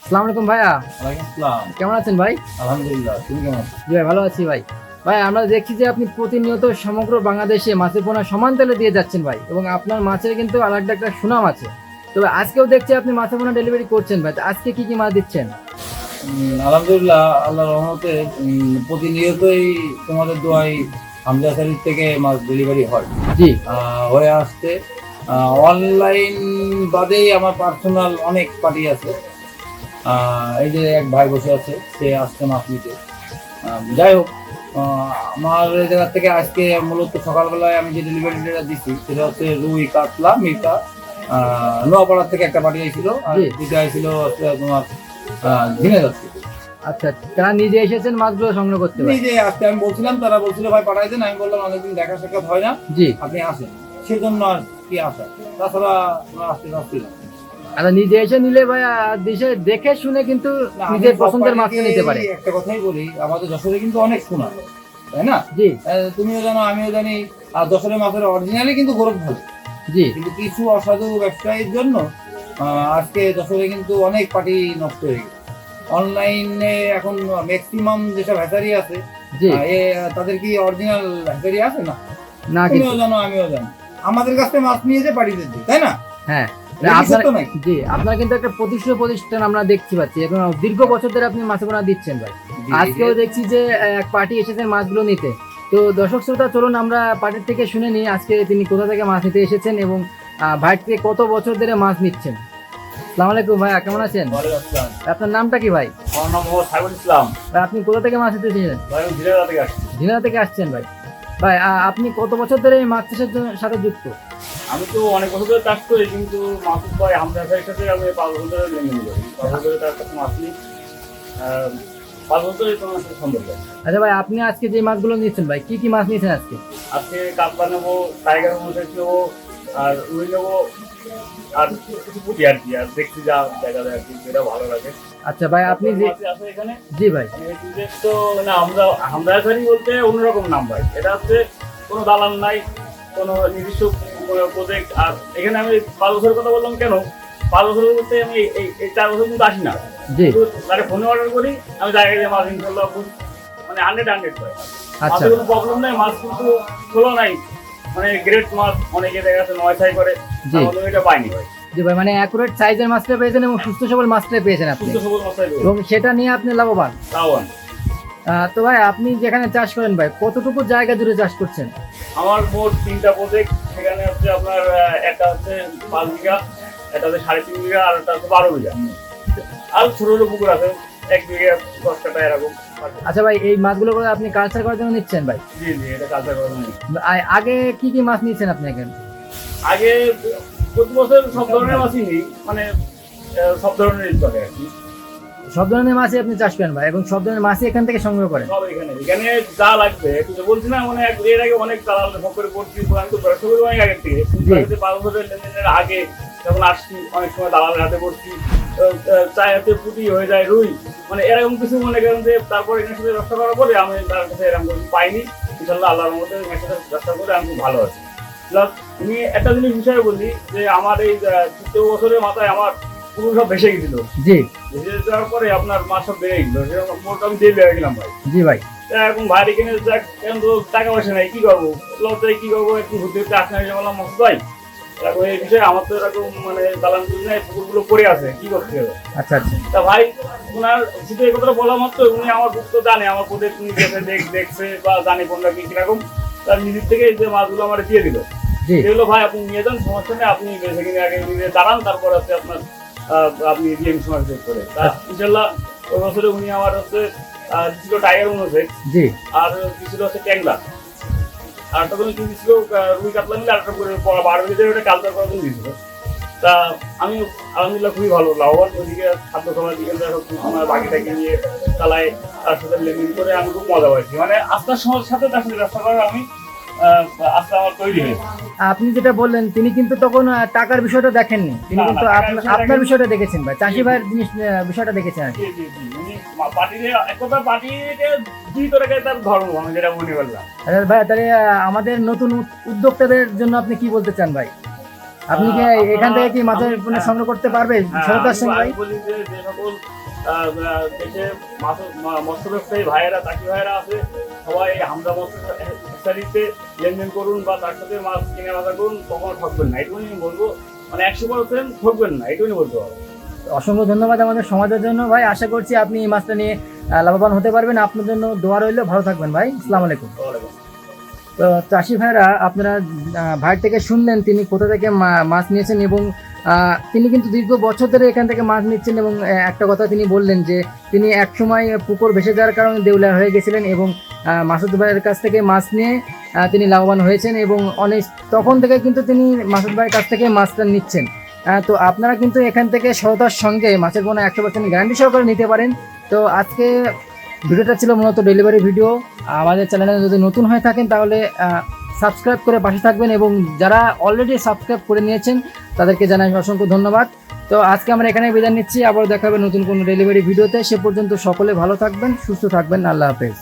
আসসালামু আলাইকুম ভাইয়া। ওয়ালাইকুম আসসালাম। কেমন আছেন ভাই? আলহামদুলিল্লাহ, তুমি কেমন আছো? জি ভাই, ভালো আছি ভাই। ভাই আমরা দেখছি যে আপনি প্রতিনিয়ত সমগ্র বাংলাদেশে মাছের পোনা সমান তেলে দিয়ে যাচ্ছেন ভাই, এবং আপনার মাছের কিন্তু আলাদা একটা সুনাম আছে। তবে আজকেও দেখছি আপনি মাছের পোনা ডেলিভারি করছেন ভাই, তো আজকে কি কি মাছ দিচ্ছেন? আলহামদুলিল্লাহ, আল্লাহর রহমতে প্রতিনিয়তই তোমাদের দোয়ায় হামজাসারির থেকে মাছ ডেলিভারি হয়, জি হয়ে আসছে। অনলাইন বাদেই আমার পার্সোনাল অনেক পার্টি আছে। এই যে এক ভাই বসে আছে, সে আসছে মাছ নিতে। যাই হোক, আমার এই জায়গা থেকে আজকে মূলত সকালবেলায় আমি যে ডেলিভারিটা দিচ্ছি সেটা হচ্ছে রুই, কাতলা, মিরকা। নোয়াপাড়ার থেকে একটা পার্টি আইছিল, আর জি। দুইটা আইছিল তোমার ঝিনাইদহ থেকে। আচ্ছা, তারা নিজে এসেছেন মাছগুলো সংগ্রহ করতে ভাই? নিজে আসতে আমি বলছিলাম, তারা বলছিল ভাই পাঠাই দেন। আমি বললাম অনেকদিন দেখা সাক্ষাৎ হয় না, জি। আপনি আসেন। সেই জন্য আর কি আসা, তাছাড়া আমরা আসতে চাচ্ছি না। আচ্ছা, নিজে এসে নিলে ভাই দেশে দেখে শুনে কিন্তু না, আমি নিজের সব পছন্দের মাছটা পার্টিকে নিতে পারে। একটা কথাই বলি, আমাদের যশোরে কিন্তু অনেক শোনা, তাই না? জি তুমিও জানো, আমিও জানি। আর যশোরের মাছের অরিজিনালি কিন্তু গরম ভালো, জি। কিন্তু কিছু অসাধু ব্যবসায়ীর জন্য আজকে যশোরে কিন্তু অনেক পার্টি নষ্ট হয়ে গেছে। অনলাইনে এখন ম্যাক্সিমাম যেসব হ্যাচারি আছে, জি। তাদের কি অরিজিনাল হ্যাচারি আছে? না, না তুমিও কিন্তু। জানো, আমিও জানি। আমাদের কাছ থেকে মাছ নিয়ে যে পার্টিতে দিই, তাই না? হ্যাঁ, এটা কি আপনার সত্য নাকি? জি, আপনার কিন্তু একটা প্রতিষ্ঠান আমরা দেখতে পাচ্ছি, এবং দীর্ঘ বছর ধরে আপনি মাছ পোনা দিচ্ছেন ভাই। আজকেও দেখছি যে এক পার্টি এসেছেন মাছগুলো নিতে। তো দর্শক শ্রোতা, চলুন আমরা পার্টির থেকে শুনে নিই আজকে তিনি কোথা থেকে মাছ নিতে এসেছেন, এবং ভাইয়ের থেকে কত বছর ধরে মাছ নিচ্ছেন। আসসালামু আলাইকুম ভাইয়া, কেমন আছেন? ওয়ালাইকুম আসসালাম। আপনার নামটা কি ভাই? আমার নাম মোহাম্মদ সাইফুল ইসলাম। ভাই, আপনি কোথা থেকে মাছ নিতে এসেছেন? ভাই আমি ঝিনাইদহ থেকে আসছি। ঝিনাইদহ থেকে আসছেন ভাই। ভাই আপনি কত বছর ধরে এই মাছ চাষের সাথে যুক্ত? আমি তো অনেক বছর ধরে চাষ করি, কিন্তু মাসুদ ভাই হামজার সাথে আমি 5 বছর ধরে লেনদেন করি। 5 বছর ধরে তার কাছে মাছ নিই। 5 বছর ধরে তোমার সাথে সম্পর্ক। আচ্ছা ভাই, আপনি আজকে যে মাছগুলো নিচ্ছেন ভাই, কি কি মাছ নিয়েছেন আজকে? আজকে কাতলা নেবো, টাইগার মশাই নেবো, আর রুই নেবো, আর কিছু পুঁটি আর কি। আর দেখছি যা দেখা যায় আর কি, যেটা ভালো লাগে। আচ্ছা ভাই, আপনি যে মাছ আছে এখানে। জি ভাই। এদের তো না, আমরা হামদাসারি বলতে অন্যরকম নাম ভাই। এটা হচ্ছে কোনো দালাল নাই, কোনো নির্দিষ্ট প্রজেক্ট। আর এখানে আমি 5 বছরের কথা বললাম কেন, 5 বছর বলতে আমি এই 4 বছর কিন্তু আসি না। জি। তাহলে ফোনে অর্ডার করি, আমি জায়গায় যে মাছ ইনশাল্লাহ মানে 100 পাই। আচ্ছা মাছের কোনো প্রবলেম নাই, মাছ কিন্তু ষোলো নাই, মানে গ্রেট মাছ। অনেকে দেখা যাচ্ছে 9 করে, জি। আমাদের এটা পাইনি ভাই। জি ভাই, মানে অ্যাকুরেট সাইজের মাছটা পেয়েছেন এবং সুস্থ সবল মাছটা পেয়েছেন আপনি, সুস্থ সবল মাছটাই এবং সেটা নিয়ে আপনি লাভবান। তাও তো ভাই, আপনি যেখানে চাষ করেন ভাই, কতটুকু জায়গা জুড়ে চাষ করছেন? আমার মোট 3টা প্রজেক্ট। সেখানে হচ্ছে আপনার একটা হচ্ছে 5 বিঘা, একটা হচ্ছে 3.5 বিঘা, আর একটা হচ্ছে 12 বিঘা। আর ছোট ছোট পুকুর আছে 1 বিঘা 10 কাটা এরকম। আচ্ছা ভাই, এই মাছগুলো করে আপনি কালচার করার জন্য নিচ্ছেন ভাই? জি জি, এটা কালচার করা হয়। আগে কি কি মাছ নিয়েছেন আপনি এখানে? আগে প্রতি বছর সব ধরনের মাছই নিই, মানে সব ধরনের করে আর কি। সব ধরনের মাছই আপনি চাষ করেন ভাই, এবং সব ধরনের মাছই এখান থেকে সংগ্রহ করেন? সব এখানে এখানে যা লাগবে। একটু তো বলছি না, মানে এর আগে অনেক দালাল সব করে পড়ছি, আমি তো ব্যবসা করি অনেক আগের থেকে। 5 বছরের লেনদেনের আগে যখন আসছি, অনেক সময় দালালের হাতে পড়ছি। চায়াতে পুঁটি হয়ে যায় রুই, মানে এরকম কিছু মনে করেন যে। তারপর এখানে সাথে ব্যবসা করার পরে আমি তার কাছে এরকম পাইনি। ইনশাল্লাহ আল্লাহর মধ্যে এর সাথে ব্যবসা করে আমি খুব ভালো আছি। প্লাস আমি একটা জিনিস বিষয়ে বলি যে, আমার এই তৃতীয় বছরের মাথায় আমার পুকুর সব ভেসে গেছিল। জি। ভেসে যাওয়ার পরে আপনার মাছ সব বেড়ে গেছিল, সেরকম মোট আমি দিয়ে বেড়ে গেলাম ভাই। জি ভাই। এখন ভাইরে কিনে যাক, কেন তো টাকা পয়সা নাই, কি করবো, লজ্জায় কি করবো, একটু ঘুরতে ঘুরতে আসলে এসে বললাম মাসুদ ভাই, এরকম এই বিষয়ে আমার তো এরকম মানে দালান পুকুরগুলো পড়ে আছে, কি করতে হবে? আচ্ছা আচ্ছা। তা ভাই ওনার শুধু এই কথাটা বলা মাত্র উনি আমার বুক তো জানে, আমার প্রজেক্ট উনি দেখছে বা জানে কোনটা কি কিরকম। তার নিজের থেকে যে মাছগুলো আমার দিয়ে দিল, জি। এগুলো ভাই আপনি নিয়ে যান, সমস্যা নেই। আপনি বেছে কিনে আগে নিয়ে দাঁড়ান, তারপর হচ্ছে আপনার আপনি ডিএম সময় চেক করে। ইনশাল্লাহ ওই বছরে উনি আমার হচ্ছে দিছিল টাইগার মনে, জি। আর দিছিল হচ্ছে ট্যাংলা, আর একটা করে দিছিল রুই কাতলা মিলে, আর একটা করে 12 কেজির ওটা কালচার করার জন্য দিয়েছিল। তা আমি আলহামদুলিল্লাহ খুবই ভালো লাভবান। ওইদিকে খাদ্য খাবার দিকে আমার বাকিটাকে নিয়ে চালায়, তার সাথে লেনদেন করে আমি খুব মজা পাইছি। মানে আস্থার সাথে তার সাথে ব্যবসা করার আমি আস্থা আমার তৈরি হয়েছে। আপনি যেটা বললেন, তিনি কিন্তু তখন টাকার বিষয়টা দেখেননি, তিনি না, কিন্তু টাকার আপনার বিষয়টা আপনার কিন্তু- বিষয়টা দেখেছেন ভাই, চাষি ভাইয়ের জিনিস বিষয়টা দেখেছেন আর কি। জি জি জি, উনি পার্টিতে এক কথা পার্টিকে জীবিত রেখে তার ধর্ম, আমি যেটা মনে করলাম। আচ্ছা ভাই, তাহলে আমাদের নতুন উদ্যোক্তাদের জন্য আপনি কি বলতে চান ভাই? আপনি কি এখান থেকে কি মাছের পোনা সংগ্রহ করতে পারবেন সততার সঙ্গে ভাই? আমি বলি যে যে সকল দেশে মৎস্য ব্যবসায়ী ভাইয়েরা চাকরি ভাইয়েরা আছে, সবাই হামজা মৎস্য ফিশারিতে লেনদেন করুন বা তার সাথে মাছ কিনে বাজার করুন, কখনো ঠকবেন না, এটুকুনি আমি বলবো। মানে 100% ঠকবেন না, এটুকুনি বলতে পারবো। অসংখ্য ধন্যবাদ আমাদের সমাজের জন্য ভাই। আশা করছি আপনি এই মাছটা নিয়ে লাভবান হতে পারবেন। আপনার জন্য দোয়া রইল, ভালো থাকবেন ভাই। আসসালামু আলাইকুম। তো চাষি ভাইরা, আপনারা ভাইয়ের থেকে শুনলেন তিনি কোথা থেকে মাছ নিয়েছেন এবং তিনি কিন্তু দীর্ঘ বছর ধরে এখান থেকে মাছ নিচ্ছেন এবং একটা কথা তিনি বললেন যে তিনি একসময় পুকুর ভেসে যাওয়ার কারণে দেউলিয়া হয়ে গেছিলেন এবং মাসুদ ভাইয়ের কাছ থেকে মাছ নিয়ে তিনি লাভবান হয়েছেন এবং অনেক তখন থেকে কিন্তু তিনি মাসুদ ভাইয়ের কাছ থেকে মাছটা নিচ্ছেন। তো আপনারা কিন্তু এখান থেকে সততার সঙ্গে মাছের পোনা 100% গ্যারান্টি সহকারে নিতে পারেন। তো আজকে ভিডিওটা ছিল মূলত ডেলিভারি ভিডিও। আমাদের চ্যানেলে যদি নতুন হয়ে থাকেন তাহলে সাবস্ক্রাইব করে পাশে থাকবেন এবং যারা অলরেডি সাবস্ক্রাইব করে নিয়েছেন তাদেরকে জানাই অসংখ্য ধন্যবাদ। তো আজকে আমরা এখানে বিদায় নিচ্ছি, আবার দেখা হবে নতুন কোনো ডেলিভারি ভিডিওতে। সে পর্যন্ত সকলে ভালো থাকবেন, সুস্থ থাকবেন। আল্লাহ হাফেজ।